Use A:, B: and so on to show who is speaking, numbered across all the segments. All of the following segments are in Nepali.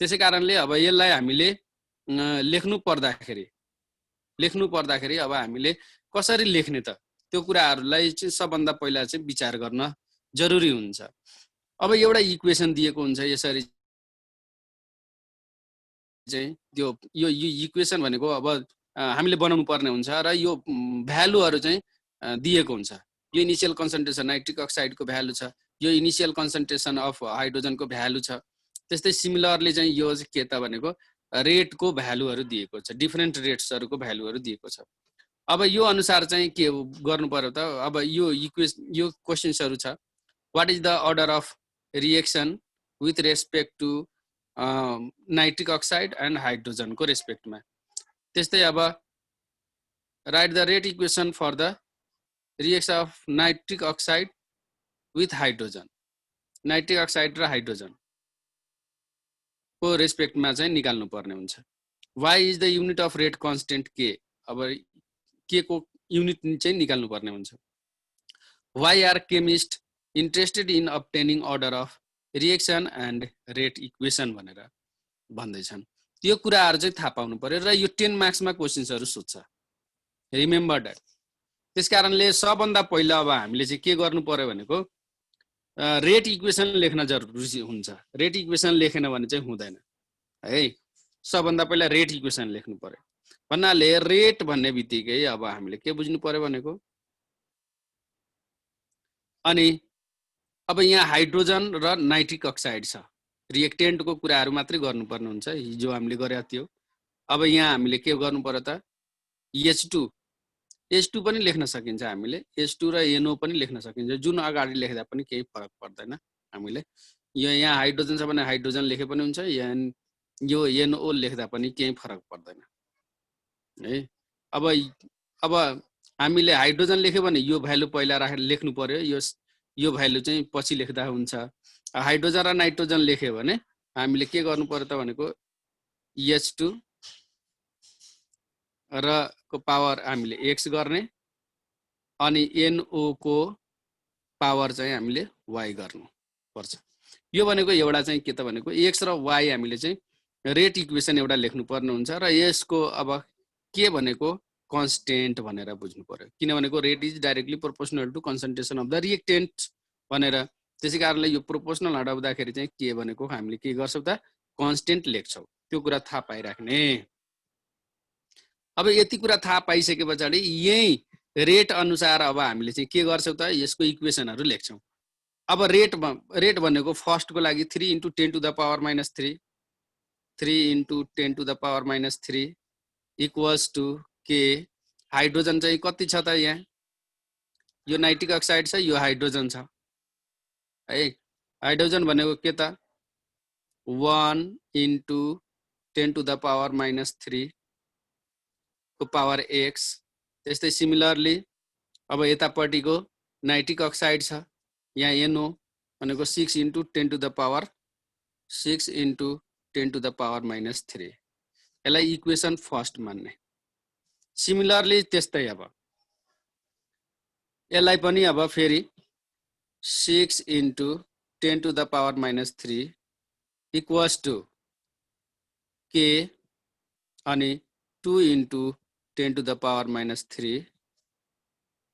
A: त्यसै कारणले अब यसलाई हामीले लेख्नु पर्दाखेरि अब हामीले कसरी लेख्ने त त्यो कुराहरूलाई चाहिँ सबभन्दा पहिला चाहिँ विचार गर्न जरुरी हुन्छ। अब एउटा इक्वेसन दिएको हुन्छ यसरी चाहिँ यो इक्वेसन भनेको अब हामीले बनाउनु पर्ने हुन्छ र यो भ्यालुहरू चाहिँ दिएको हुन्छ। यो इनिशियल कन्सन्ट्रेसन नाइट्रिक अक्साइडको भ्यालु छ, यो इनिशियल कन्सन्ट्रेसन अफ हाइड्रोजनको भ्यालु छ। त्यस्तै सिमिलरली चाहिँ यो के त भनेको रेटको भ्यालुहरू दिएको छ, डिफरेन्ट रेट्सहरूको भ्यालुहरू दिएको छ। अब यो अनुसार चाहिँ के गर्नु पर्यो त, अब यो क्वेशन्सहरू छ। What is the order of reaction with respect to nitric oxide and हाइड्रोजनको रेस्पेक्टमा। त्यस्तै अब write the rate equation for the reaction of nitric oxide with hydrogen, nitric oxide र हाइड्रोजन को रेस्पेक्टमा चाहिँ निकाल्नु पर्ने हुन्छ। Why is the unit of rate constant k, अब के को युनिट चाहिँ निकाल्नु पर्ने हुन्छ। Why are chemist interested in obtaining order of reaction and rate equation भनेर भन्दैछन्। त्यो कुराहरू चाहिँ थाहा पाउनु पर्यो र यो 10 मार्क्समा क्वेशन्सहरू सोध्छ, रिमेम्बर द्याट। त्यस कारणले सबभन्दा पहिला अब हामीले चाहिँ के गर्नु पर्यो भनेको रेट इक्वेसन लेख्न जरुरी हुन्छ। रेट इक्वेसन लेखेन भने चाहिँ हुँदैन है। सबभन्दा पहिला रेट इक्वेसन लेख्नु पर्यो भन्नाले रेट भन्ने बित्तिकै अब हामीले के बुझ्नु पर्यो भनेको, अनि अब यहाँ हाइड्रोजन र नाइट्रिक अक्साइड छ, रिएक्टेन्टको कुराहरू मात्रै गर्नुपर्ने हुन्छ, हिजो हामीले गरेका थियौँ। अब यहाँ हामीले के गर्नु पर्यो त, H2 पनि लेख्न सकिन्छ हामीले, H2 र NO पनि लेख्न सकिन्छ, जुन अगाडि लेख्दा पनि केही फरक पर्दैन हामीले। यो यहाँ हाइड्रोजन छ भने हाइड्रोजन लेखे पनि हुन्छ, यो NO लेख्दा पनि केही फरक पर्दैन है। अब हामीले हाइड्रोजन लेख्यो भने यो भ्यालु पहिला राखेर लेख्नु पर्यो, यो भ्यालु चाहिँ पछि लेख्दा हुन्छ। हाइड्रोजन र नाइट्रोजन लेख्यो भने हामीले के गर्नु पर्यो त भनेको H2 र को पावर हामीले x गर्ने, अनि NO को पावर चाहिँ हामीले y गर्नु पर्छ। यो भनेको एउटा चाहिँ के त भनेको x र y हामीले चाहिँ रेट इक्वेसन एउटा लेख्नु पर्ने हुन्छ र यसको अब के भनेको कन्स्टेन्ट भनेर बुझ्नु पर्यो, किनभनेको rate is directly proportional to concentration of the reactant भनेर। त्यसै कारणले यो प्रोपोर्सनल हटाउँदाखेरि चाहिँ के भनेको हामीले के गर्छौँ त कन्स्टेन्ट लेख्छौँ। त्यो कुरा थाहा पाइराख्ने। अब यति कुरा थाहा पाइसके पछाडि यही रेट अनुसार अब हामीले चाहिँ के गर्छौँ त यसको इक्वेसनहरू लेख्छौँ। अब रेट भनेको फर्स्टको लागि 3 × 10 to the power -3, 3 × 10 to the power -3 equals to k. Hydrogen चाहिँ कति छ त यहाँ, यो नाइट्रिक अक्साइड छ, यो हाइड्रोजन छ है। हाइड्रोजन भनेको के त 1 × 10 टु द पावर -3 को पावर x। त्यस्तै सिमिलरली अब यतापट्टिको नाइट्रिक अक्साइड छ, यहाँ NO भनेको 6 × 10 to the power 6 × 10 to the power -3। यसलाई इक्वेसन फर्स्ट मान्ने। सिमिलरली त्यस्तै अब यसलाई पनि अब फेरि 6 × 10 to the power -3 equals to k, अनि 2 × 10 टु द पावर -3,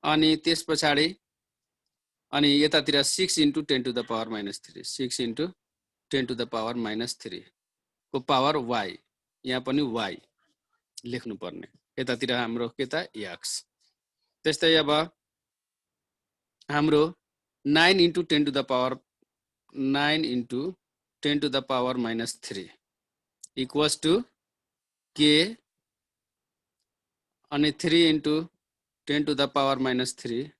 A: अनि त्यस पछाडि अनि यतातिर 6 × 10 to the power -3, 6 × 10 to the power -3 को पावर y। यहाँ पनि y लेख्नु पर्ने, यतातिर हाम्रो के त x। त्यस्तै अब हाम्रो 9 × 10 to the power 9 × 10 to the power -3 equals to k, अनि 3 × 10 टु द पावर -3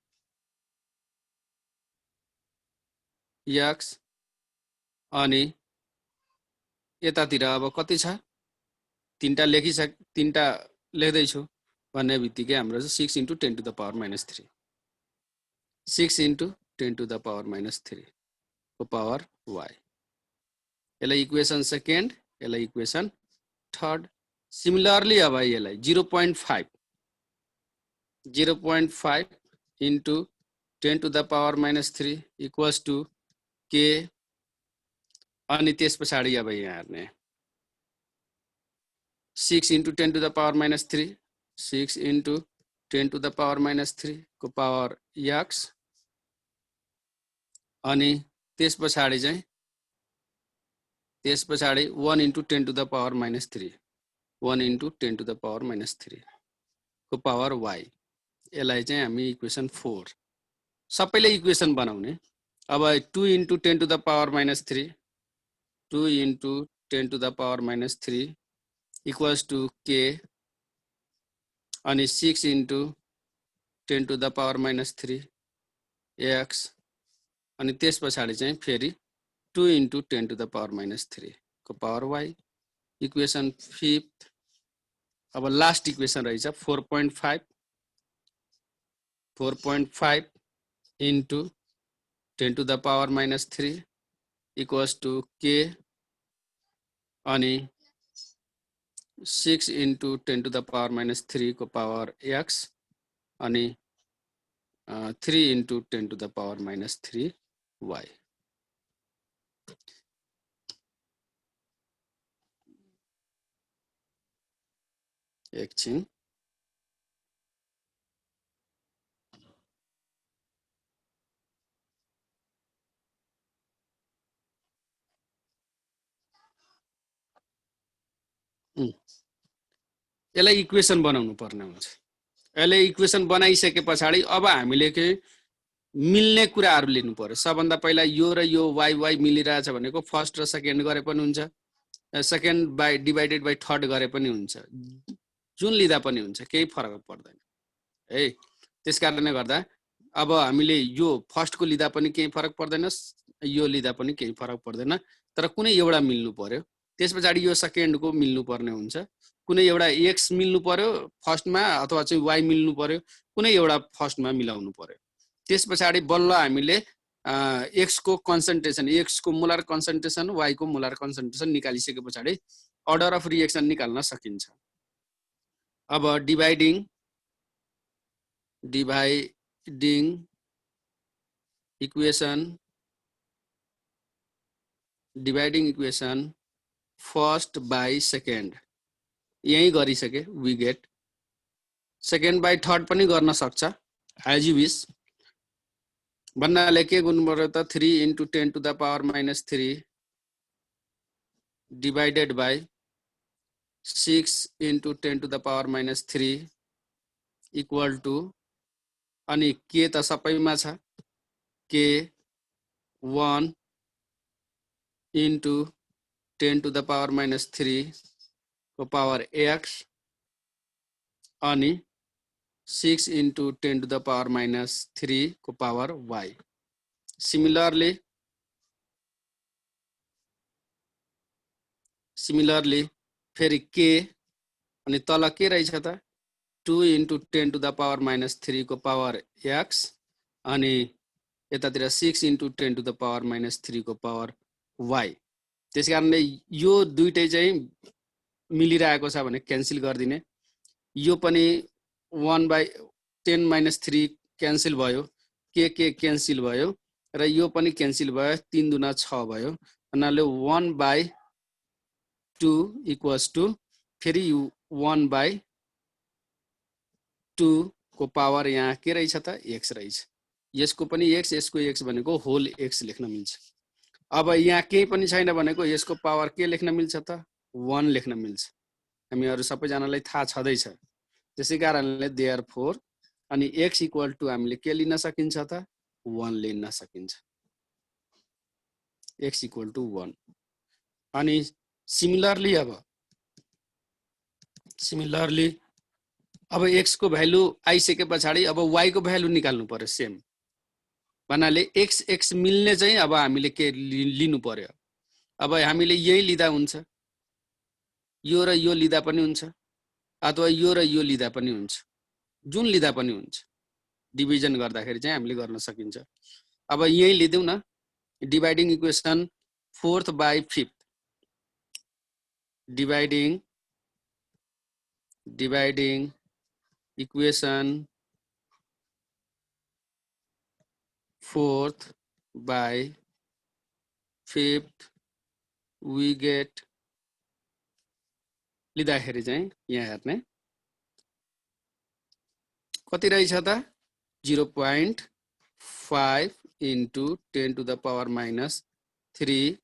A: x, अनि यतातिर अब कति छ, तीनटा लेख्दैछु भन्ने बित्तिकै हाम्रो 6 × 10 to the power -3, 6 × 10 to the power -3 को पावर y। यसलाई इक्वेसन सेकेन्ड, यसलाई इक्वेसन थर्ड। सिमिलरली अब यसलाई 0.5 × 10 to the power -3 equals to k, अनि त्यस पछाडि अब यहाँ हेर्ने 6 into 10 to the power minus 3, 6 into 10 to the power minus 3 को पावर x अनि त्यस पछाडी चाहिँ 1 into 10 to the power minus 3, 1 into 10 to the power minus 3 को पावर y, यसलाई चाहिँ हामी इक्वेसन 4 सबैले इक्वेसन बनाउने। अब 2 into 10 to the power minus 3, 2 into 10 to the power minus 3 equals to k अनि 6 into 10 to the power minus 3 x अनि त्यस पछाडी चाहिँ फेरि 2 into 10 to the power minus 3 को पावर y, इक्वेसन 5th। अब लास्ट इक्वेसन रहेछ 4.5, 4.5 into 10 to the power minus 3 equals to k अनि 6 into 10 to the power minus 3 को पावर x अनि 3 into 10 to the power minus 3 y। एकछिन यसलाई इक्वेसन बनाउनु पर्ने हुन्छ। यसले इक्वेसन बनाइसके पछाडी अब हामीले के मिल्ने कुराहरु लिनु पर्यो। सबभन्दा पहिला यो र यो y y मिलिरहेछ भनेको फर्स्ट र सेकेन्ड गरे पनि हुन्छ, second by divided by third गरे पनि हुन्छ, जुन लिदा पनि हुन्छ, केही फरक पर्दैन है। त्यसकारणले गर्दा अब हामीले यो फर्स्ट को लिदा पनि केही फरक पर्दैन, यो लिदा पनि केही फरक पर्दैन, तर कुनै एउटा मिल्नु पर्यो। त्यसपछि यो सेकेन्ड को मिल्नु पर्ने हुन्छ, कुनै एउटा x मिल्नु पर्यो फर्स्टमा अथवा चाहिँ y मिल्नु पर्यो, कुनै एउटा फर्स्टमा मिलाउनु पर्यो। त्यसपछि बल्ल हामीले x को कन्सन्ट्रेसन, x को मोलर कन्सन्ट्रेसन, y को मोलर कन्सन्ट्रेसन निकालिसके पछाडी अर्डर अफ रिएक्सन निकाल्न सकिन्छ। अब dividing equation first by second यही गरिसके, we get second by third पनि गर्न सक्छ एज यु विश। भन्नाले के गर्नु पर्यो त 3 into 10 to the power minus 3 divided by 6 into 10 to the power minus 3 equal to अनि k त सबैमा छ, k 1 into 10 to the power minus 3 को पावर x अनि 6 into 10 to the power minus 3 को पावर y। सिमिलरली फेरि k अनि तल के रहेछ त 2 into 10 to the power minus 3 को पावर x अनि यतातिर 6 into 10 to the power minus 3 को पावर y। त्यसकारणले यो दुईटै चाहिँ मिलिरहेको छ भने क्यान्सल गर्दिने, यो पनि 1 by 10 minus 3 क्यान्सल भयो, के क्यान्सल भयो र यो पनि क्यान्सल भयो, 3 दुना 6 भयो। भन्नाले 1 by 2 equals to फेरि 1 by 2 को पावर यहाँ के रहेछ त x रहेछ। यसको पनि x, यसको x भनेको होल x लेख्न मिल्छ। अब यहाँ केही पनि छैन भनेको यसको पावर के लेख्न मिल्छ त 1 लेख्न मिल्छ। हामीहरु सबैजनालाई थाहा छदैछ। त्यसै कारणले देयरफोर अनि x इक्वल टु हामीले के लिन सकिन्छ त 1 लिन सकिन्छ, x इक्वल टु 1। अनि सिमिलरली अब x को भ्यालु आइसके पछाडी अब y को भ्यालु निकाल्नु पर्यो सेम। भन्नाले x मिल्ने चाहिँ अब हामीले के लिनु पर्यो। अब हामीले यही लिदा हुन्छ, यो र यो लिदा पनि हुन्छ, अथवा यो र यो लिदा पनि हुन्छ, जुन लिदा पनि हुन्छ। डिभिजन गर्दाखेरि चाहिँ हामीले गर्न सकिन्छ। अब यही लिदिउ न, dividing equation 4th by 5th, dividing equation 4th by 5th we get लिँदाखेरि चाहिँ यहाँ हेर्ने कति रहेछ त 0.5 into 10 to the power minus 3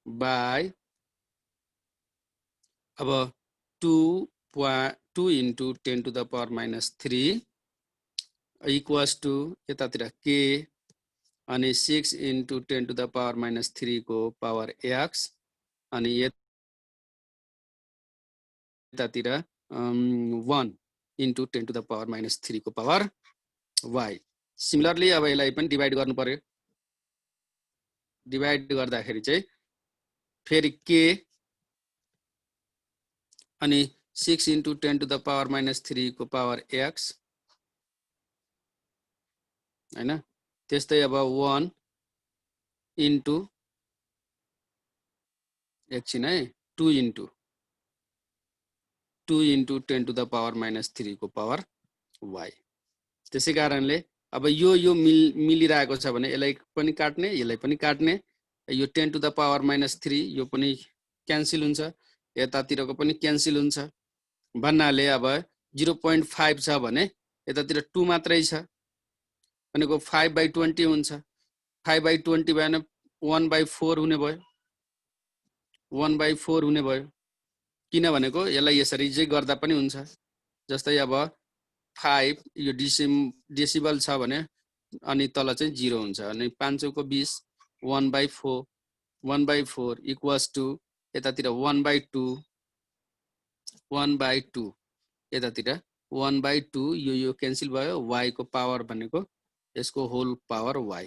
A: by अब 2 into 10 to the power minus 3 equals to यतातिर k अनि 6 into 10 to the power minus 3 को power x अनि यतातिर 1 into 10 to the power minus 3 को power y. सिमिलरली अब यसलाई पनि डिभाइड गर्नु पर्यो डिभाइड गर्दाखेरि चाहिँ फेरि k अनि 6 into 10 to the power minus 3 को power x हैन त्यस्तै अब 1 into एकछिन है 2 into 10 to the power minus 3 को power y. त्यसै कारणले अब यो मिलिरहेको छ भने यसलाई पनि काट्ने यसलाई पनि काट्ने यो 10 to the power minus 3 यो पनि क्यान्सल हुन्छ यतातिरको पनि क्यान्सल हुन्छ भन्नाले अब 0.5 छ भने यतातिर 2 मात्रै छ भनेको 5/20 हुन्छ 5/20 भएन 1/4 हुने भयो 1/4 हुने भयो किन भनेको यसलाई यसरी चाहिँ गर्दा पनि हुन्छ जस्तै अब 5 यो डेसिबल छ भने अनि तल चाहिँ 0 हुन्छ अनि 5 को 20 1/4 इक्वल्स टु यतातिर 1/2 यतातिर 1/2 यो क्यान्सल भयो y को पावर भनेको यसको होल पावर y.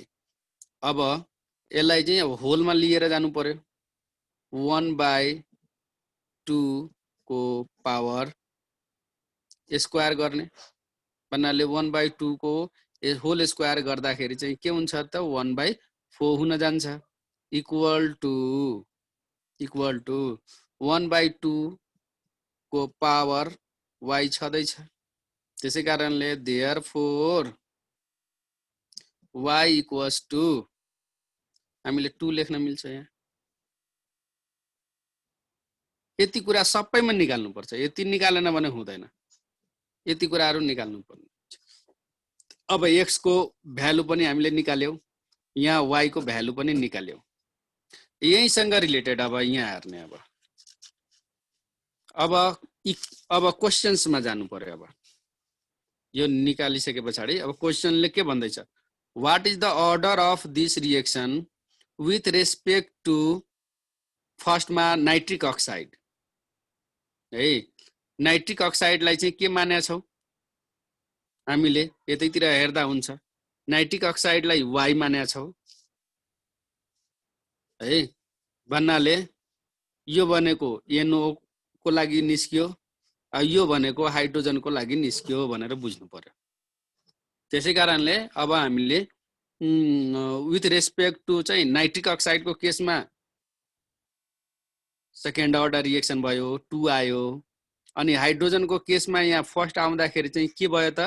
A: अब यसलाई चाहिँ अब होलमा लिएर जानु पर्यो 1/2 को पावर स्क्वायर गर्ने भन्नाले 1/2 को होल स्क्वायर गर्दाखेरि चाहिँ के हुन्छ त 1/4 हुन जान्छ इक्वल टु 1/2 को पावर y छदैछ त्यसै कारणले देयरफोर y इक्वल्स टु हामीले 2 लेख्न मिल्छ यहाँ यति कुरा सबैमा निकाल्नु पर्छ यति निकालेन भने हुँदैन यति कुराहरु निकाल्नु पर्ने. अब x को भ्यालु पनि हामीले निकाल्यौ यहाँ y को भ्यालु पनि निकाल्यौ यहीसँग रिलेटेड अब यहाँ हेर्ने अब क्वेशन्स मा जानु पर्यो अब यो निकालिसके पछाडी अब क्वेशनले के भन्दै छ what is the order of this reaction with respect to first मा नाइट्रिक अक्साइड है नाइट्रिक अक्साइड लाई चाहिँ के मान्या छौ हामीले यतैतिर हेर्दा हुन्छ नाइट्रिक अक्साइड लाई y मान्या छौ है भन्नाले यो भनेको NO को लागि निस्कियो यो भनेको हाइड्रोजन को लागि निस्कियो भनेर बुझ्नु पर्यो त्यसै कारणले अब हामीले विथ रेस्पेक्ट टु चाहिँ नाइट्रिक अक्साइड को केसमा सेकेन्ड अर्डर रिएक्सन भयो 2 आयो अनि हाइड्रोजन को केसमा यहाँ फर्स्ट आउँदाखेरि चाहिँ के भयो त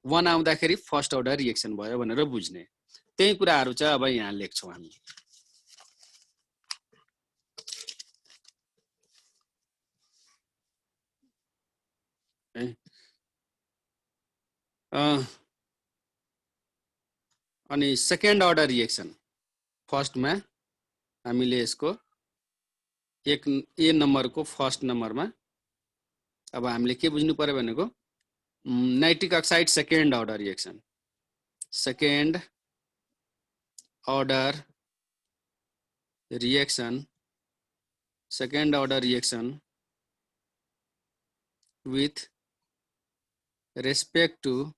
A: 1 आउँदाखेरि फर्स्ट अर्डर रिएक्सन भयो भनेर बुझ्ने त्यही कुराहरु चाहिँ अब यहाँ लेख्छौं हामी अनि सेकेन्ड अर्डर रिएक्सन फर्स्ट मा हामीले यसको एक ए नम्बर को फर्स्ट नम्बर मा अब हामीले के बुझ्नु पर्यो भनेको nitric oxide second order reaction second order reaction with respect to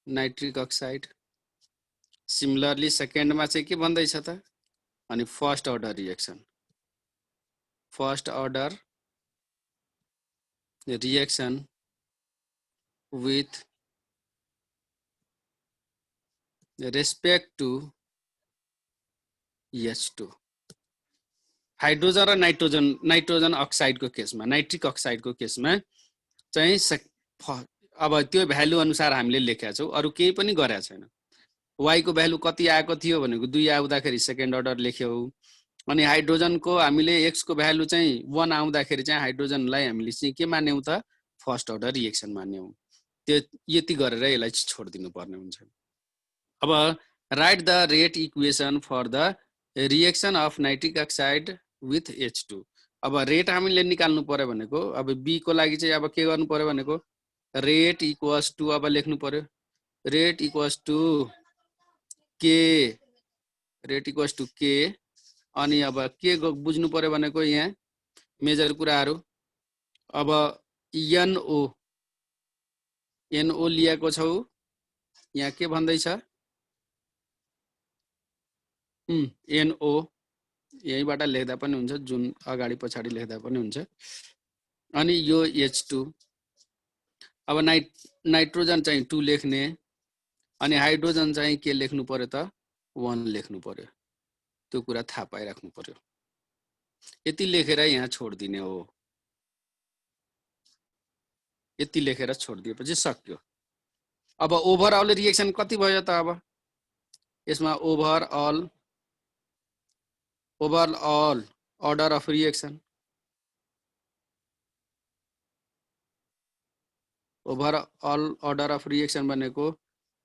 A: nitric oxide similarly second मा चाहिँ के भन्दै छ त अनि first order reaction with respect to H2 hydrogen र नाइट्रोजन अक्साइड को केसमा नाइट्रिक अक्साइड को केसमा चाहिँ अब त्यो भ्यालु अनुसार हामीले लेखेका छौ अरु केही पनि गरेका छैन y को भ्यालु कति आएको थियो भनेको 2 आउँदाखेरि सेकेन्ड अर्डर लेख्यौ अनि हाइड्रोजनको हामीले x को भ्यालु चाहिँ 1 आउँदाखेरि चाहिँ हाइड्रोजनलाई हामीले चाहिँ के मान्यौं त फर्स्ट अर्डर रिएक्सन मान्यौं। त्यो यति गरेर यसलाई छोड्दिनु पर्ने हुन्छ। अब write the rate equation for the reaction of nitric oxide with H2। अब रेट हामीले निकाल्नु पर्यो भनेको अब बी को लागि चाहिँ अब के गर्नु पर्यो भनेको रेट इक्वल्स टु अब लेख्नु पर्यो रेट इक्वल्स टु के रेट इक्वल्स टु के अनि अब के बुझ्नु पर्यो भनेको यहाँ मेजर कुराहरु। अब NO लिएको छौ यहाँ के भन्दै छ NO यहीबाट लेख्दा पनि हुन्छ जुन अगाडि पछाडी लेख्दा पनि हुन्छ। अनि यो H2 अब नाइट्रोजन चाहिँ 2 लेख्ने अनि हाइड्रोजन चाहिँ के लेख्नु पर्यो त 1 लेख्नु पर्यो। त्यो कुरा थाहा पाइराख्नु पर्यो। यति लेखेर यहाँ छोड्दिने हो। यति लेखेर छोड्दिएपछि सक्यो। अब ओभरअल रिएक्सन कति भयो त अब यसमा overall order of reaction overall order of reaction भनेको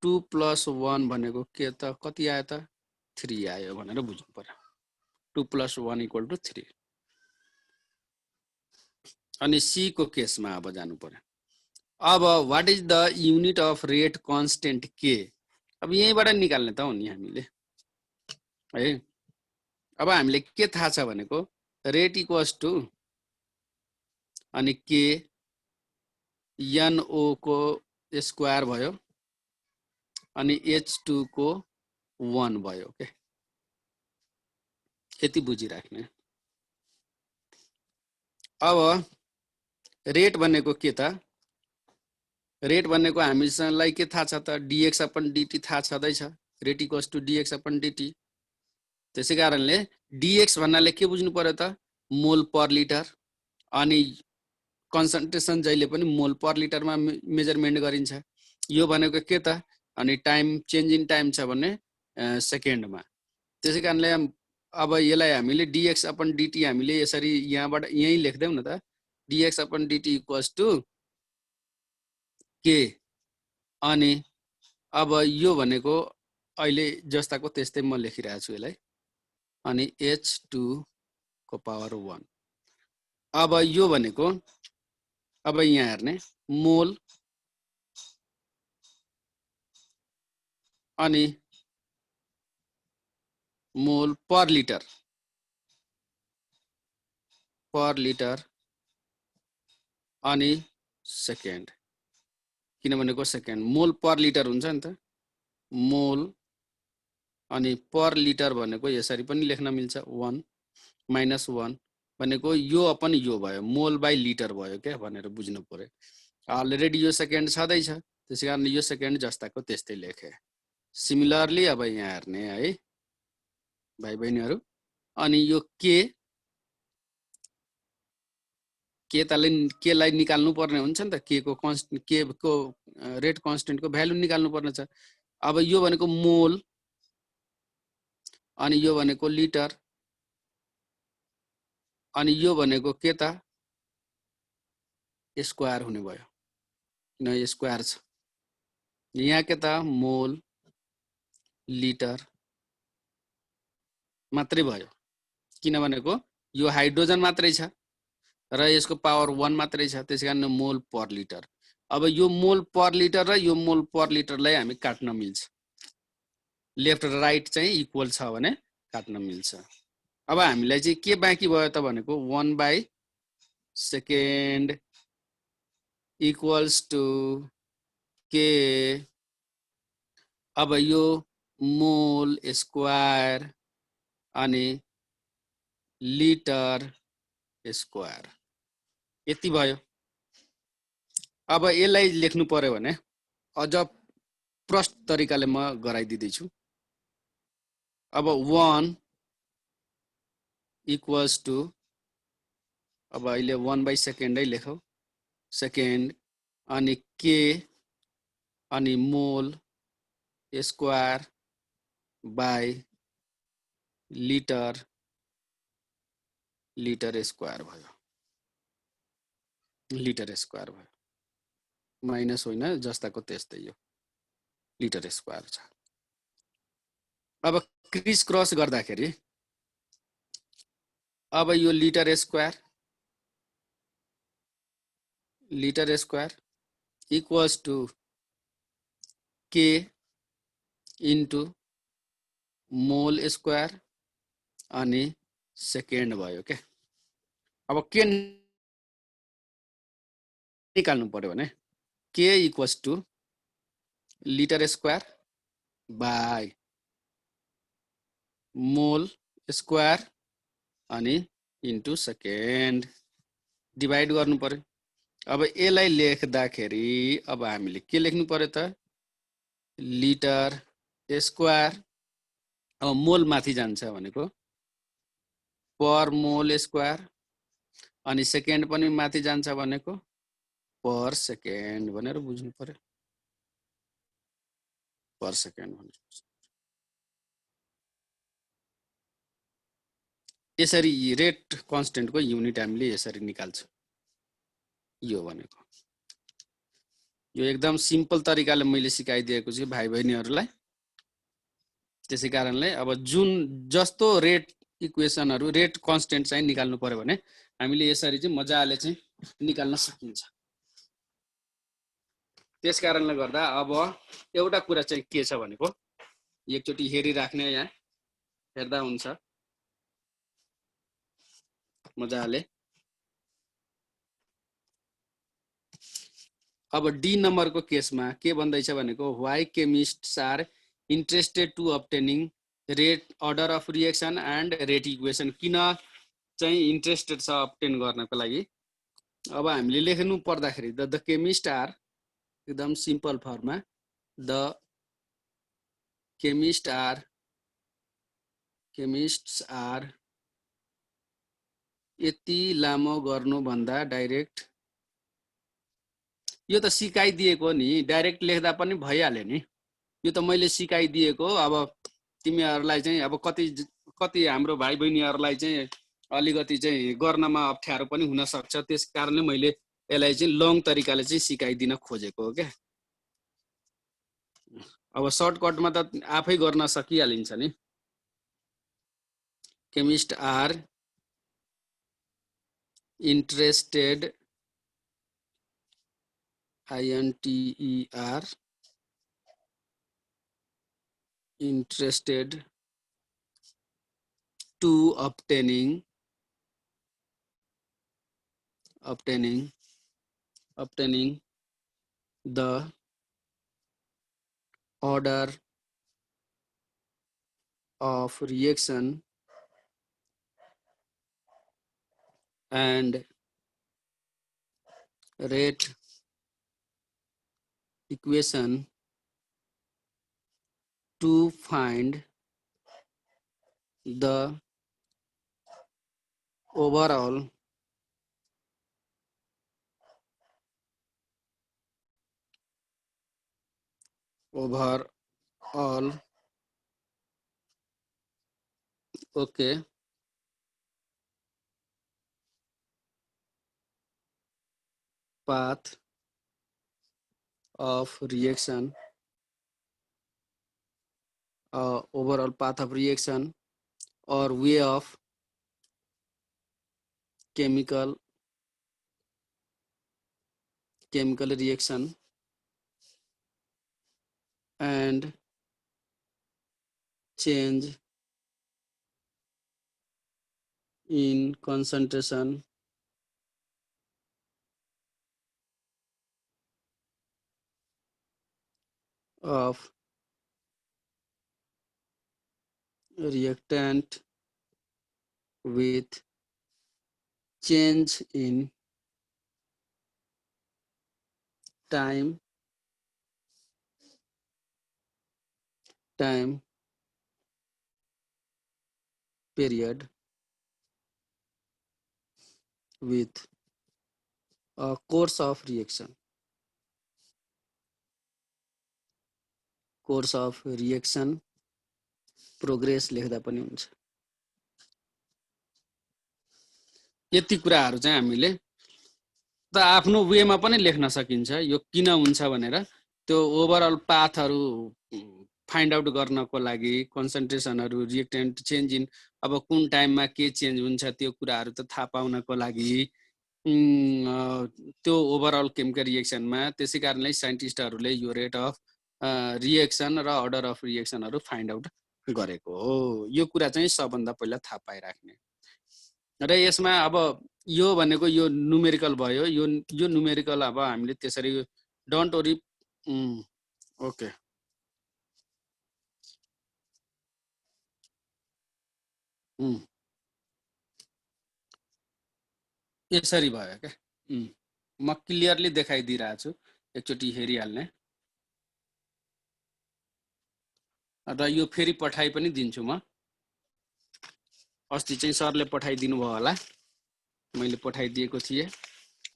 A: 2 + 1 भनेको के त कति आयो त 3 आयो भनेर बुझ्नु पर्यो। 2 + 1 = 3। अनि सी को केसमा अब जानु पर्यो। अब what is the unit of rate constant k अब यहीबाट निकाल्ने त हो नि हामीले है। अब हामीले के थाहा छ भनेको रेट इक्वल्स टु अनि के NO को स्क्वायर भयो अनि H2 को 1 भयो के यति बुझिराख्ने। अब रेट भनेको के त रेट भनेको हामीलाई के थाहा छ त dx/dt थाहा छदैछ। Rate equals to dx/dt। त्यसै कारणले dx भन्नाले के बुझ्नु पर्यो त मोल पर लिटर अनि कन्सन्ट्रेसन जहिले पनि मोल पर लिटरमा मेजरमेन्ट गरिन्छ। यो भनेको के त अनि टाइम चेन्ज इन टाइम छ भने सेकेन्डमा। त्यसै कारणले अब यसलाई हामीले dx/dt हामीले यसरी यहाँबाट यही लेख्दैौ न त dx/dt इक्वल्स टु के अनि अब यो भनेको अहिले जस्ताको त्यस्तै म लेखिरहेको छु यसलाई अनि H2 को पावर 1। अब यो भनेको अब यहाँ हेर्ने मोल अनि मोल पर लिटर अनि सेकेन्ड किन भनेको सेकेन्ड मोल पर लिटर हुन्छ नि त मोल अनि पर लिटर भनेको यसरी पनि लेख्न मिल्छ 1 - 1 भनेको यो अपन यो भयो मोल बाइ लिटर भयो के भनेर बुझ्नु पर्यो। अलरेडी यो सेकेन्ड छदैछ त्यसैकारण यो सेकेन्ड जस्ताको त्यस्तै लेखे। सिमिलरली अब यहाँ हेर्ने है भाइ बहिनीहरु अनि यो के लाई निकाल्नु पर्ने हुन्छ नि त के को रेट कन्स्टेन्ट को भ्यालु निकाल्नु पर्ने छ। अब यो भनेको मोल अनि यो भनेको लिटर अनि यो भनेको के त स्क्वायर हुने भयो किन स्क्वायर छ यहाँ के त मोल लिटर मात्रै भयो किन भनेको यो हाइड्रोजन मात्रै छ र यसको पावर 1 मात्रै छ त्यसैकारण मोल पर लिटर। अब यो मोल पर लिटर र यो मोल पर लिटरलाई हामी काट्न मिल्छ लेफ्ट र राइट चाहिँ इक्वल छ भने काट्न मिल्छ। अब हामीलाई चाहिँ के बाँकी भयो त भनेको 1/2 इक्वल्स टु के अब यो मोल स्क्वायर अनि लिटर स्क्वायर यति भयो। अब यसलाई लेख्नु पर्यो भने अझ प्रष्ट तरिकाले म गराइदिँदै छु। अब 1 इक्वल्स टु अब अहिले 1/2 लेखौ सेकेन्ड अनि के अनि mole square by liter liter square भयो, लिटर स्क्वायर भयो, माइनस होइन जस्ताको त्यस्तै यो लिटर स्क्वायर छ। अब क्रिस क्रस गर्दाखेरि अब यो liter square equals to k into mole square अनि सेकेन्ड भयो के। अब के निकाल्नु पर्यो भने k equals to liter square by mole square अनि इन्टु सेकेन्ड डिभाइड गर्नु पर्यो। अब यसलाई लेख्दाखेरि अब हामीले के लेख्नु पर्यो त लिटर स्क्वायर, अब मोल माथि जान्छ भनेको पर मोल स्क्वायर अनि सेकेन्ड पनि माथि जान्छ भनेको पर सेकेन्ड भनेर बुझ्नु पर्यो, पर सेकेन्ड भनेर। यसरी रेट कन्स्टेन्टको युनिट हामीले यसरी निकाल्छ। यो भनेको यो एकदम सिम्पल तरिकाले मैले सिकाइदिएको छु भाइ बहिनीहरूलाई। त्यसै कारणले अब जुन जस्तो रेट इक्वेसनहरु रेट कन्स्टेन्ट चाहिँ निकाल्नु पर्यो भने हामीले यसरी चाहिँ मजाले चाहिँ निकाल्न सकिन्छ। त्यस कारणले गर्दा अब एउटा कुरा चाहिँ के छ भनेको एकचोटी हेरिराख्ने, यहाँ हेर्दा हुन्छ मजाले। अब डी नम्बरको केसमा के भन्दैछ भनेको why chemists are interested to obtaining rate order of reaction and rate equation. किन चाहिँ इन्ट्रेस्टेड छ अब्टेन गर्नको लागि। अब हामीले लेख्नु पर्दाखेरि द केमिस्ट आर, एकदम सिम्पल फर्ममा द केमिस्ट्स आर यति लामो गर्नु भन्दा डाइरेक्ट, यो त सिकाइदिएको नि, डाइरेक्ट लेख्दा पनि भइहाल्यो नि। यो त मैले सिकाइदिएको। अब तिमीहरूलाई चाहिँ अब कति हाम्रो भाइ बहिनीहरूलाई चाहिँ अलिकति चाहिँ गर्नमा अप्ठ्यारो पनि हुन सक्छ। त्यस कारणले मैले यसलाई चाहिँ लङ तरिकाले चाहिँ सिकाइदिन खोजेको हो क्या। अब सर्टकटमा त आफै गर्न सकिहालिन्छ नि। Chemist are interested, INTER, interested to obtaining the order of reaction and rate equation to find the overall okay path of reaction, overall path of reaction or way of chemical reaction and change in concentration of reactant with change in time period with a course of reaction progress लेख्दा पनि हुन्छ। यति कुराहरू चाहिँ हामीले त आफ्नो वेमा पनि लेख्न सकिन्छ यो किन हुन्छ भनेर त्यो ओभरअल पाथहरू फाइन्ड आउट गर्नको लागि कन्सन्ट्रेसनहरू रिएक्टेन्ट चेन्ज इन अब कुन टाइममा के चेन्ज हुन्छ त्यो कुराहरू त थाहा पाउनको लागि त्यो ओभरअल केमिकल रिएक्सनमा त्यसै कारणले साइन्टिस्टहरूले यो रेट अफ रिएक्सन र अर्डर अफ रिएक्सनहरू फाइन्ड आउट गरेको हो यो कुरा चाहिँ सबभन्दा पहिला थाहा पाइराख्ने र यसमा अब यो भनेको यो न्युमेरिकल भयो यो न्युमेरिकल अब हामीले त्यसरी डोन्ट वरी ओके यसरी भयो क्या म क्लियरली देखाइदिइरहेको छु एकचोटि हेरिहाल्ने र यो फेरि पठाइ पनि दिन्छु म अस्ति चाहिँ सरले पठाइदिनु भयो होला मैले पठाइदिएको थिएँ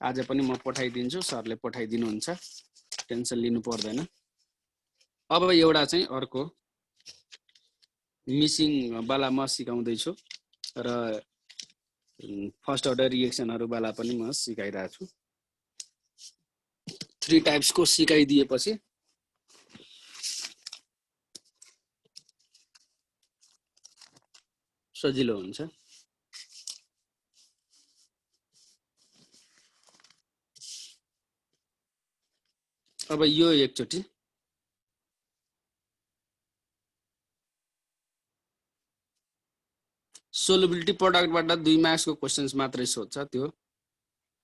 A: आज पनि म पठाइदिन्छु सरले पठाइदिनुहुन्छ टेन्सन लिनु पर्दैन अब एउटा चाहिँ अर्को मिसिङ वाला म सिकाउँदैछु र फर्स्ट अर्डर रिएक्सनहरू वाला पनि म सिकाइरहेको छु 3 टाइप्सको सिकाइदिएपछि सजिलो हुन्छ अब यो एकचोटि सोलुबिलिटी प्रोडक्टबाट 2 मार्क्सको क्वेशन्स मात्रै सोध्छ त्यो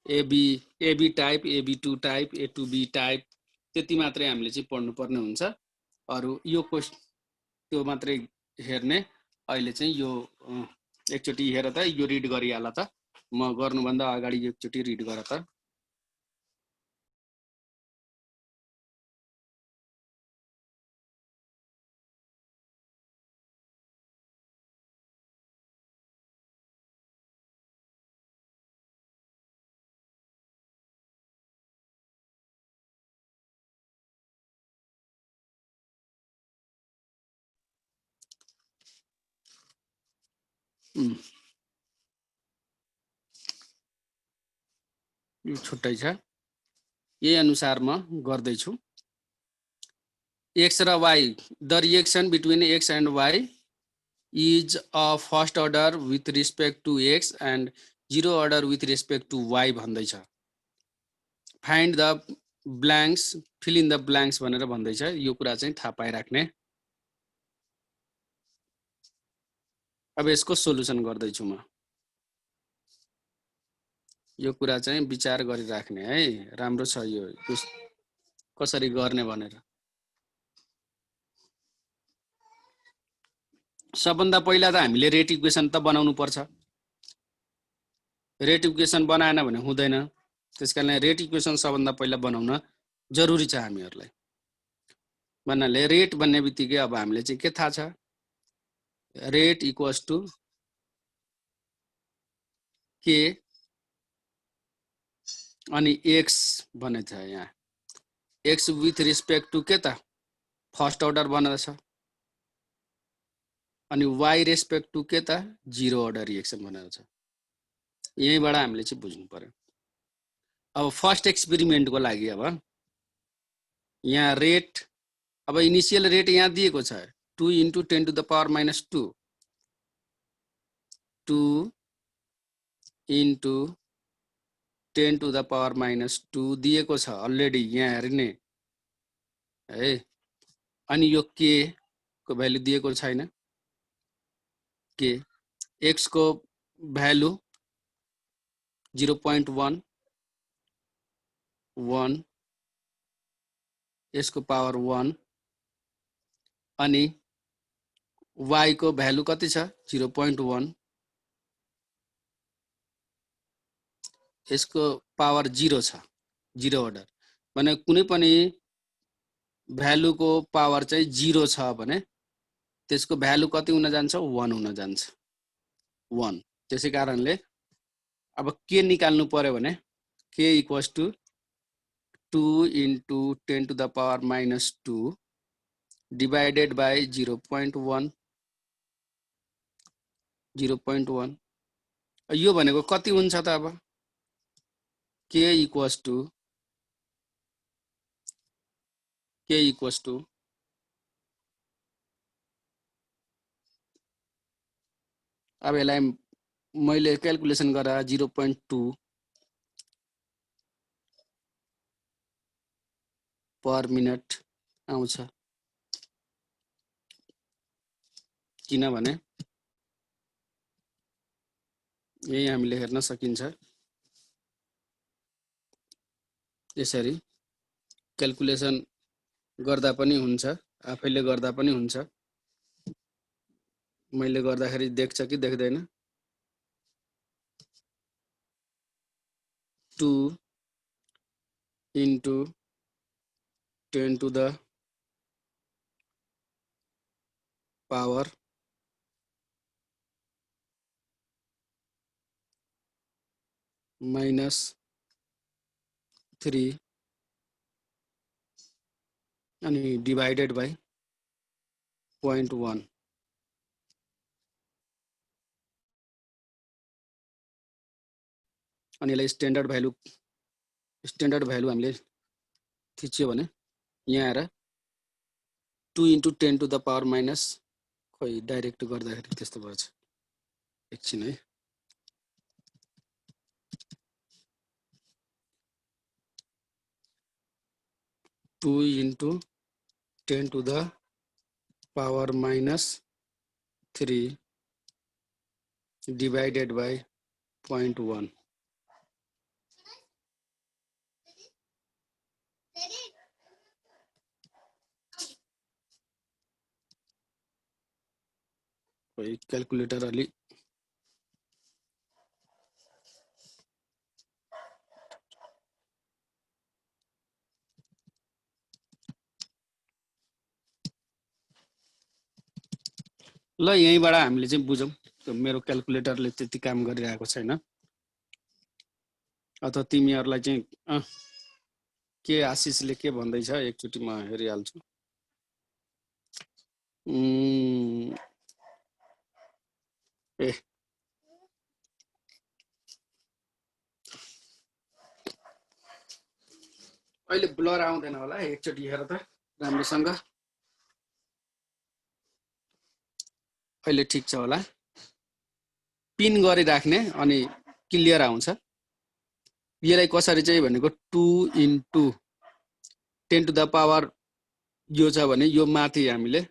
A: एबी टाइप एबी2 टाइप ए2बी टाइप त्यति मात्रै हामीले चाहिँ पढ्नुपर्ने हुन्छ अरु यो क्वेशन त्यो मात्रै हेर्ने अहिले चाहिँ यो एकचोटि हेर त यो रिड गरिहाल त म गर्नुभन्दा अगाडि एकचोटि रिड गर त यो छुट्टै छ यही अनुसार म गर्दै छु x र y the reaction between x and y is a first order with respect to x and zero order with respect to y भन्दैछ find the blanks fill in the blanks भनेर भन्दैछ यो कुरा चाहिँ थाहा पाइराख्ने अब यसको सोलुसन गर्दैछु म यो कुरा चाहिँ विचार गरिराख्ने है राम्रो छ यो कसरी गर्ने भनेर सबभन्दा पहिला त हामीले रेट इक्वेसन त बनाउनु पर्छ रेट इक्वेसन बनाएन भने हुँदैन त्यसकारणले रेट इक्वेसन सबभन्दा पहिला बनाउन जरुरी छ हामीहरुलाई भन्नाले रेट भन्ने बित्तिकै अब हामीले चाहिँ के थाहा छ रेट इक्वल्स टु के अनि x भने छ यहाँ x विथ रिस्पेक्ट टु के त फर्स्ट अर्डर बन्दैछ अनि y रेस्पेक्ट टु के त जीरो अर्डर रिएक्सन भनेर छ यहीबाट हामीले चाहिँ बुझ्नु पर्यो अब फर्स्ट एक्सपेरिमेन्टको लागि अब यहाँ रेट अब इनिशियल रेट यहाँ दिएको छ 2 * 10 to the power minus 2 2 * 10 to the power minus 2 दिएको छ अलरेडी यहाँ हेर्ने है अनि यो के को भ्यालु दिएको छैन के x को भ्यालु 0.1 1 यसको पावर 1 अनि y को भ्यालु कति छ 0.1 यसको पावर 0 छ 0 अर्डर भने कुनै पनि भ्यालु को पावर चाहिँ 0 छ भने त्यसको भ्यालु कति हुन जान्छ 1 हुन जान्छ 1 त्यसै कारणले अब के निकाल्नु पर्यो भने k = 2 * 10 to the power minus 2 divided by 0.1 0.1 यो भनेको कति हुन्छ त अब k इक्वल्स टु अब यसलाई मैले क्याल्कुलेसन गरेर 0.2 पर मिनट आउँछ किनभने यही हामीले हेर्न सकिन्छ यसरी क्याल्कुलेसन गर्दा पनि हुन्छ आफैले गर्दा पनि हुन्छ मैले गर्दाखेरि देख्छ कि देख्दैन 2 into 10 to the power minus 3 अनि divided by 0.1 अनि यसलाई स्ट्यान्डर्ड भ्यालु हामीले थिच्यो भने यहाँ आएर 2 into 10 to the power minus खोइ डाइरेक्ट गर्दाखेरि त्यस्तो भएछ एकछिन है 2 into 10 to the power minus 3 divided by 0.1 कोही क्याल्कुलेटर अलि ल यहीँबाट हामीले चाहिँ बुझौँ मेरो क्याल्कुलेटरले त्यति काम गरिरहेको छैन अथवा तिमीहरूलाई चाहिँ के आशिषले के भन्दैछ एकचोटि म हेरिहाल्छु ए अहिले ब्लर आउँदैन होला एकचोटि हेर त राम्रोसँग अहिले ठिक छ होला पिन गरिराख्ने अनि क्लियर आउँछ यसलाई कसरी चाहिँ भनेको 2 into 10 to the power यो छ भने यो माथि हामीले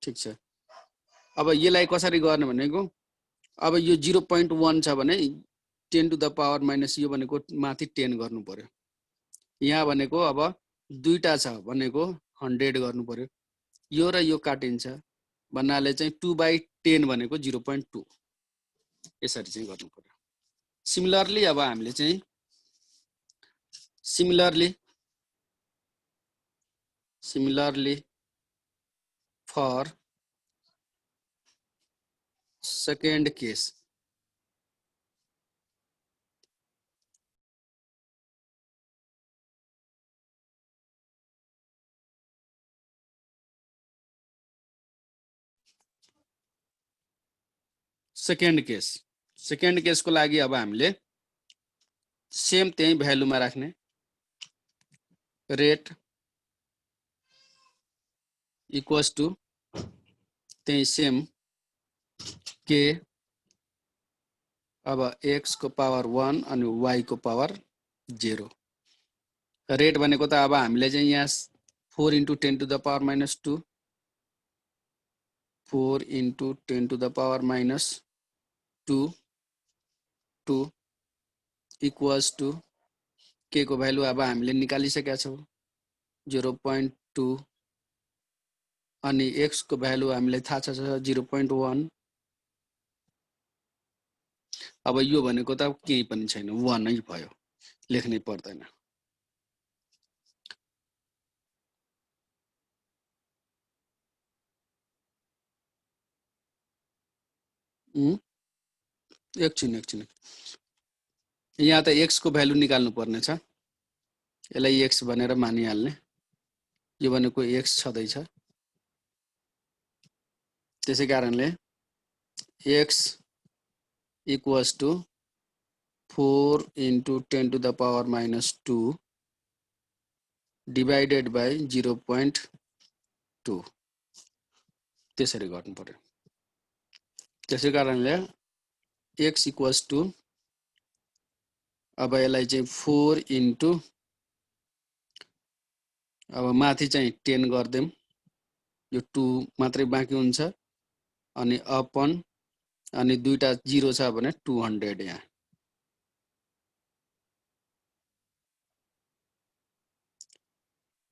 A: ठिक छ अब यसलाई कसरी गर्ने भनेको अब यो 0.1 छ भने 10 to the power minus यो भनेको माथि 10 गर्नु पर्यो यहाँ भनेको अब दुईटा छ भनेको 100 गर्नु पर्यो यो र यो काटिन्छ भन्नाले चाहिँ 2/10 भनेको 0.2 यसरी चाहिँ गर्नु पर्यो सिमिलरली अब हामीले चाहिँ similarly for second case second केसको लागि अब हामीले सेम त्यही भ्यालुमा राख्ने रेट इक्वल्स टु त्यही सेम के अब x को पावर 1 अनि y को पावर 0 रेट भनेको त अब हामीले चाहिँ यहाँ 4 into 10 to the power minus 2 4 into 10 to the power minus 2 equals to k को भ्यालु अब हामीले निकालिसकेका छौं 0.2 अनि x को भ्यालु हामीलाई थाहा छ 0.1 अब यो भनेको त केही पनि छैन 1 नै भयो लेख्नै पर्दैन एकछिन यहाँ त x को भ्यालु निकाल्नु पर्ने छ यसलाई x भनेर मानिहाल्ने यो भनेको x छदै छ त्यसै कारणले x equals to 4 into 10 to the power minus 2 divided by 0.2 त्यसरी गर्नु पर्यो। त्यसै कारणले x equals to अब यसलाई चाहिँ 4 into अब माथि चाहिँ 10 गर्देम यो 2 मात्रै बाँकी हुन्छ अनि अपन अनि दुईटा 0 छ भने 200 यहाँ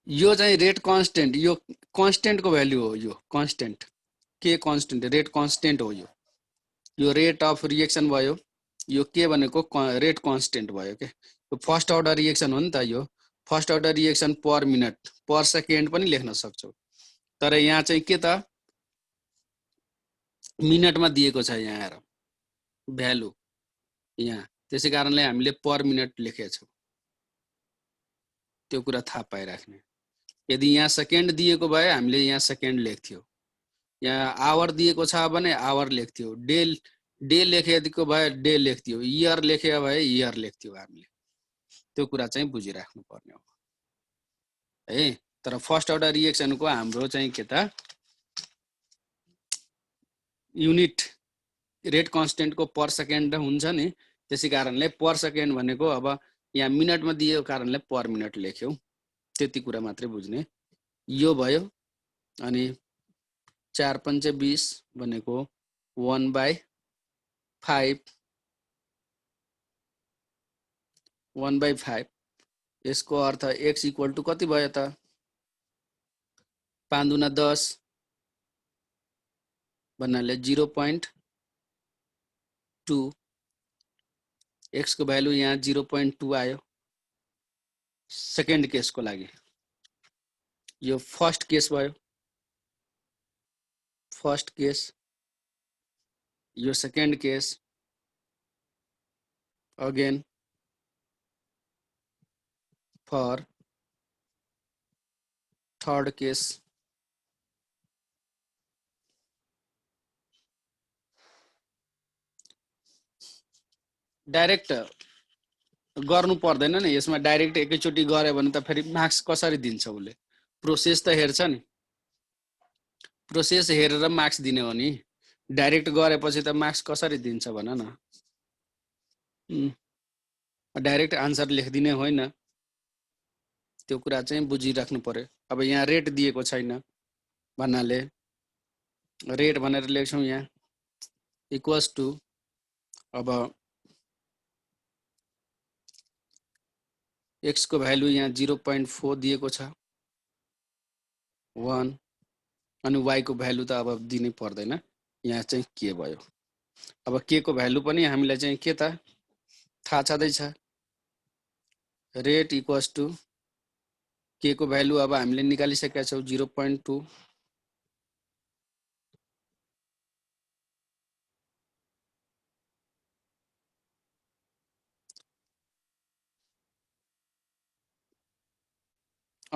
A: यो चाहिँ रेट कन्स्टेन्ट यो कन्स्टेन्ट को भ्यालु हो यो कन्स्टेन्ट के कन्स्टेन्ट रेट कन्स्टेन्ट हो यो रेट अफ रिएक्सन भयो यो के भनेको रेट कन्स्टेन्ट भयो के यो फर्स्ट अर्डर रिएक्सन हो नि त यो फर्स्ट अर्डर रिएक्सन पर मिनट पर सेकेन्ड पनि लेख्न सक्छौ तर यहाँ चाहिँ के त मिनटमा दिएको छ यहाँ हेर भ्यालु यहाँ त्यसै कारणले हामीले पर मिनट लेखेका छौं त्यो कुरा थाहा पाइराख्ने यदि यहाँ सेकेन्ड दिएको भए हामीले यहाँ सेकेन्ड लेख्थ्यौ यहाँ आवर दिएको छ भने आवर लेख्थ्यौ डे लेखेको भए डे लेख्थ्यौ इयर लेखेको भए इयर लेख्थ्यौ हामीले त्यो कुरा चाहिँ बुझिराख्नु पर्ने हो है तर फर्स्ट अर्डर रिएक्सनको हाम्रो चाहिँ के त युनिट रेट कन्स्टेन्ट को पर सेकेन्ड हुन्छ नि त्यसै कारणले पर सेकेन्ड भनेको अब यहाँ मिनटमा दिएको कारणले पर मिनट लेख्यौ त्यति कुरा मात्रै बुझ्ने यो भयो अनि 4 पंचे 20 भनेको 1/5 1/5 यसको अर्थ x इक्वल टु कति भयो त 5 दुना 10 भन्नाले 0.2 x को भ्यालु यहाँ 0.2 आयो सेकेन्ड केस को लागि यो फर्स्ट केस भयो फर्स्ट केस यो second case again for third case direct गर्नु पर्दैन नि यसमा डाइरेक्ट एकैचोटी गरे भने त फेरि मार्क्स कसरी दिन्छ उले प्रोसेस त हेर्छ नि प्रोसेस हेरेर मार्क्स दिने हो नि डाइरेक्ट गरेपछि त मार्क्स कसरी दिन्छ भन न डाइरेक्ट आन्सर लेखिदिने होइन त्यो कुरा चाहिँ बुझिराख्नु पर्यो अब यहाँ रेट दिएको छैन भन्नाले रेट भनेर लेख्छौं यहाँ इक्वल्स टु अब x को भ्यालु यहाँ 0.4 दिएको छ 1 अनि y को भ्यालु त अब दिनै पर्दैन यहाँ चाहिँ के भयो अब k को भ्यालु पनि हामीलाई चाहिँ के त थाहा छँदै छ रेट इक्वल्स टु k को भ्यालु अब हामीले निकालिसकेका छौं 0.2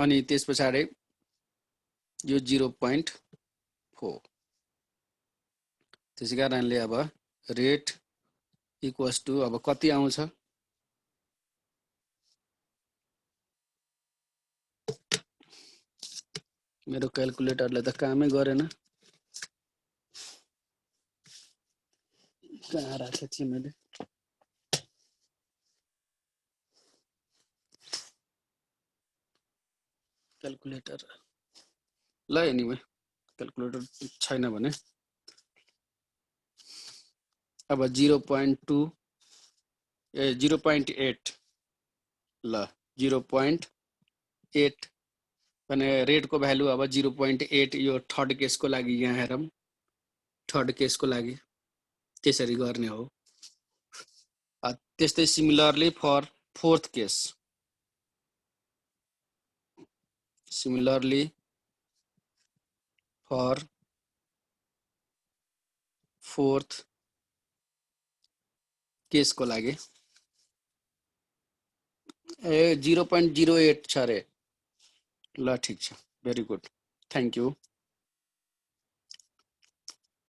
A: अनि त्यसपछि यो 0.4 त्यसै कारणले अब रेट इक्वल्स टु अब कति आउँछ मेरो क्याल्कुलेटरले त कामै गरेन कहाँ राखेको थिएँ मैले क्याल्कुलेटर ल एनीवे क्याल्कुलेटर छैन भने अब 0.2 0.8 ल 0.8 भने रेट को भ्यालु अब 0.8 यो थर्ड केस को लागि यहाँ हेरौं थर्ड केस को लागि त्यसरी गर्ने हो त्यस्तै similarly for fourth case similarly for fourth case को लागि 0.08 छ रे ल ठीक छ very good thank you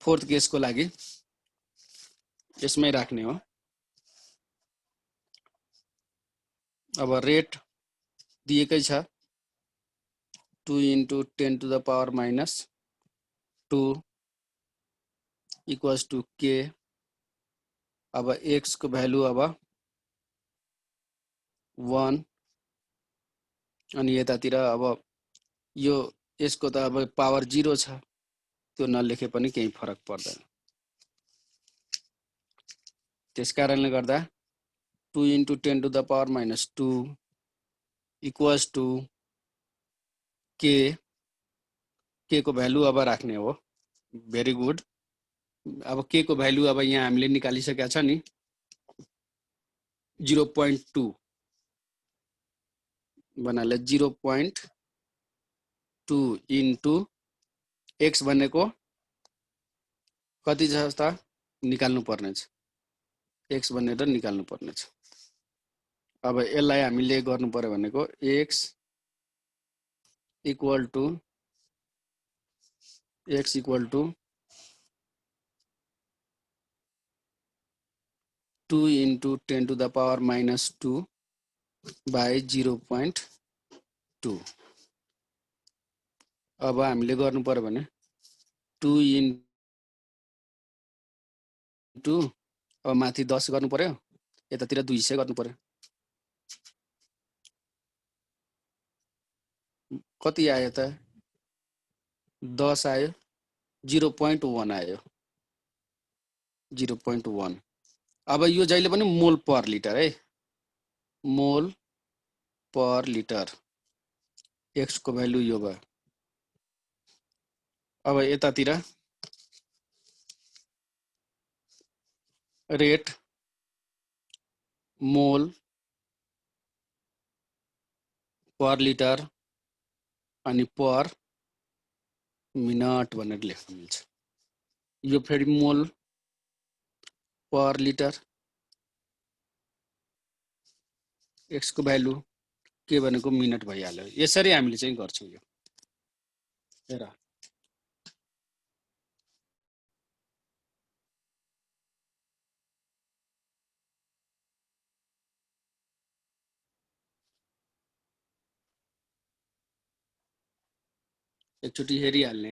A: fourth case को लागि यसमै राख्ने हो। अब रेट दिएकै छ 2 × 10⁻²² इक्वल्स टु k। अब x को भ्यालु अब 1 अनि यतातिर अब यो यसको त अब पावर 0 छ, त्यो नलेखे पनि केही फरक पर्दैन। त्यसकारणले गर्दा 2 × 10⁻² इक्वल्स टु k। k को भ्यालु अब राख्ने हो। Very good. अब k को भ्यालु अब यहाँ हामीले निकालिसकेका छ नि 0.2 भन्नाले 0.2 इन्टु x भनेको कति छ त निकाल्नु पर्ने छ, x भनेर निकाल्नु पर्ने छ। अब यसलाई हामीले गर्नु पर्यो भनेको x इक्वल टु 2 × 10⁻² बाई 0.2। अब हामीले गर्नु पर्यो भने 2 इन्टु अब माथि 10 गर्नु पर्यो, यतातिर 200 गर्नु पर्यो। कति आयो त 10 आयो, 0.1 आयो, 0.1। अब यो जहिले पनि मोल पर लिटर है, मोल पर लिटर। x को भ्यालु यो भयो। अब यतातिर रेट मोल पर लिटर अनि पर मिनट भनेर लेख्न मिल्छ। यो फेरि मोल पर लिटर, x को भ्यालु के भनेको मिनट भइहाल्यो। यसरी हामीले चाहिँ गर्छौं। यो हेर एकचोटि हेरिहाल्ने।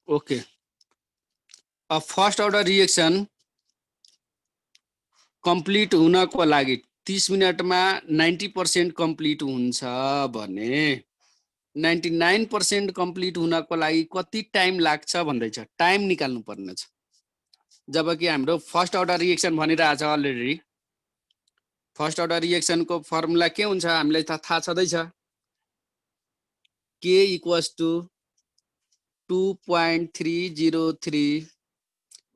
A: ओके। अब फर्स्ट अर्डर रिएक्सन कम्प्लिट हुनको लागि 30 मिनेटमा 90% कम्प्लिट हुन्छ भने 99% कम्प्लिट हुनको लागि कति टाइम लाग्छ भन्दैछ। टाइम निकाल्नु पर्ने छ। जबकि हाम्रो फर्स्ट अर्डर रिएक्सन भनिरहेछ अलरेडी। फर्स्ट अर्डर रिएक्सन को फर्मुला के हुन्छ हामीलाई थाहा छँदैछ, k equals to 2.303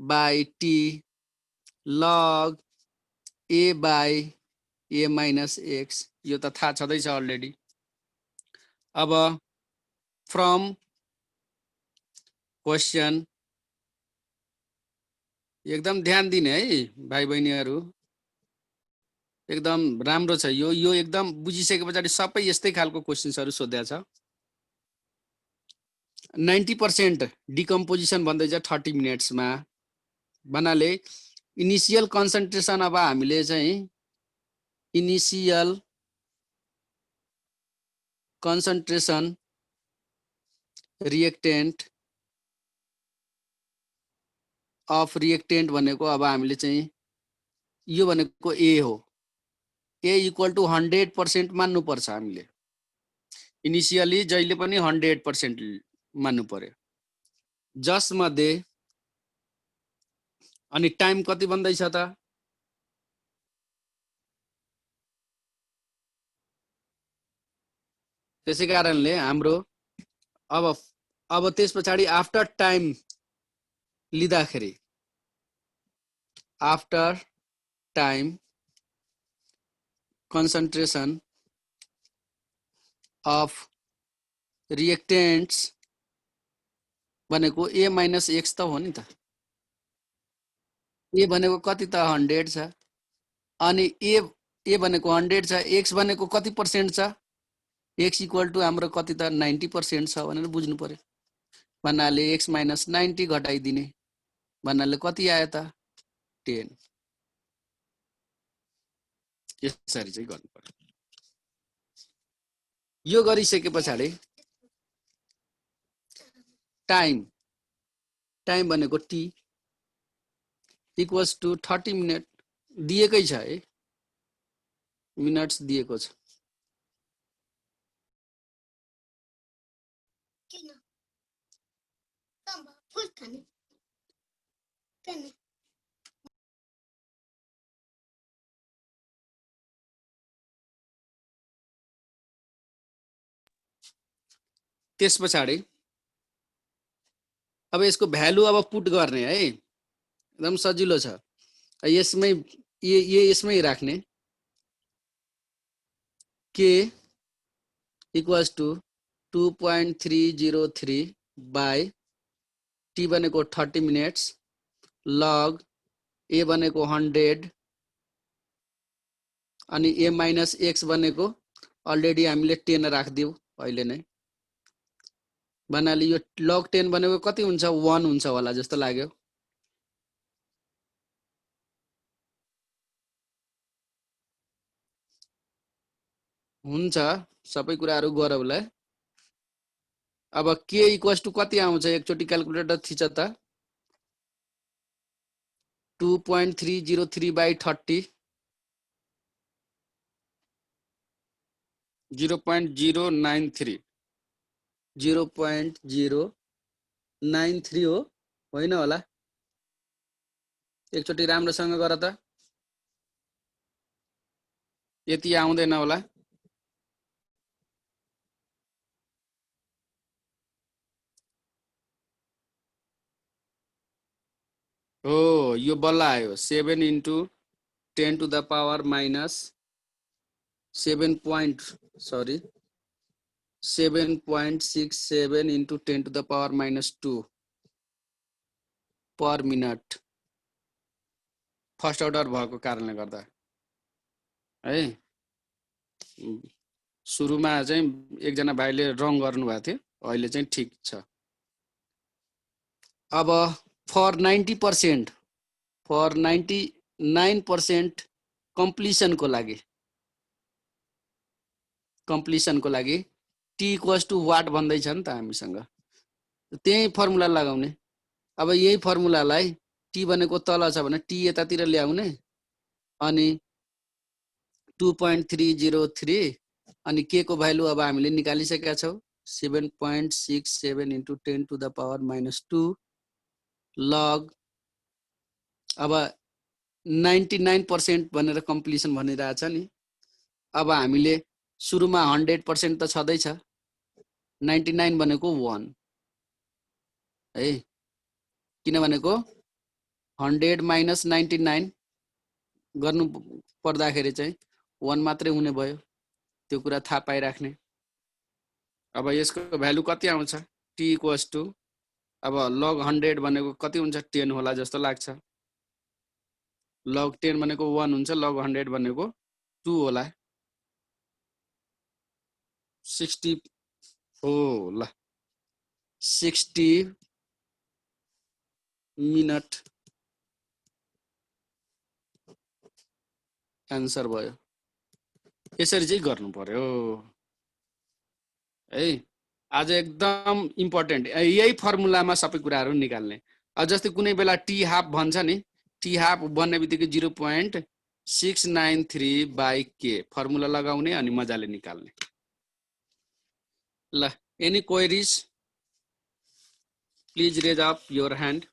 A: by t log a by a minus x। यो त थाहा छँदैछ अलरेडी। अब फ्रम क्वेश्चन एकदम ध्यान दिने है भाइ बहिनीहरु, एकदम राम्रो छ यो। यो एकदम बुझिसके पछाडि सबै यस्तै खालको क्वेशन्सहरु सोध्या छ। 90% डिकम्पोजिसन भन्दैछ 30 मिनट्समा भन्नाले इनिशियल कन्सन्ट्रेसन अब हामीले चाहिँ initial concentration reactant of reactant भनेको अब हामीले चाहिँ यो भनेको ए हो ए इक्वल टु 100% मान्नु पर्छ हामीले इनिशियली जहिले पनि 100% मान्नु पर्यो जसमध्ये अनि टाइम कति भन्दैछ त त्यसै कारणले हाम्रो अब त्यस पछाडि आफ्टर टाइम लिँदाखेरि after time concentration of reactants भनेको a minus x त हो नि त a भनेको कति त 100 छ अनि a भनेको 100 छ x भनेको कति % छ x इक्वल टु हाम्रो कति त 90% छ भनेर बुझ्नु पर्यो भन्नाले x minus 90 घटाइदिने भन्नाले कति आयो त 10 यसरी चाहिँ गर्नु पर्यो यो गरिसके पछाडि टाइम भनेको t इक्वल्स टु 30 मिनट दिएकै छ है मिनट्स दिएको छ त्यस पछाडि अब यसको भ्यालु अब पुट गर्ने है एकदम सजिलो छ यसमै यसमै राख्ने k equals to 2.303 by t भनेको 30 मिनट्स लग a भनेको 100 अनि a माइनस x भनेको अलरेडी हामीले 10 राखिदियौ अहिले नै भन्नाले यो log 10 भनेको कति हुन्छ 1 हुन्छ होला जस्तो लाग्यो हुन्छ सबै कुराहरु गरौँला अब k इक्वल्स टु कति आउँछ एकचोटी क्याल्कुलेटर थिच त 2.303 बाई 30 0.093 0.093 हो होइन होला एकचोटी राम्रोसँग गर त यति आउँदैन होला हो यो बल्ल आयो 7 into 10 to the power minus 7.67 into 10 to the power minus 2 per minute first order भएको कारणले गर्दा है सुरुमा चाहिँ एकजना भाइले रङ गर्नु भएको थियो अहिले चाहिँ ठीक छ अब फर 90% फर 99% कम्प्लिसन को लागि t इक्वल्स टु वाट भन्दैछ नि त हामीसँग त्यही फर्मुला लगाउने अब यही फर्मुलालाई t भनेको तल छ भने t यतातिर ल्याउने अनि 2.303 अनि k को भ्यालु अब हामीले निकालिसकेका छौं 7.67 into 10 to the power minus 2 log अब 99% भनेर कम्प्लिसन भनिरहेछ नि अब हामीले सुरुमा 100% त छदैछ 99 भनेको 1 है किन भनेको 100 minus 99 गर्नु पर्दाखेरि चाहिँ 1 मात्रै हुने भयो त्यो कुरा थाहा पाइराख्ने अब यसको भ्यालु कति आउँछ t इक्वल्स टु अब log 100 भनेको कति हुन्छ 10 होला जस्तो लाग्छ log 10 भनेको 1 हुन्छ log 100 भनेको 2 होला 60 हो ल 60 मिनट एन्सर भयो। यसरी चाहिँ गर्नु पर्यो है। आज एकदम इम्पोर्टेन्ट यही फर्मुलामा सबै कुराहरू निकाल्ने। जस्तै कुनै बेला टी हाफ भन्छ नि, टी हाफ बन्ने बित्तिकै 0.693/k फर्मुला लगाउने अनि मजाले निकाल्ने। ल, any queries please raise up your hand.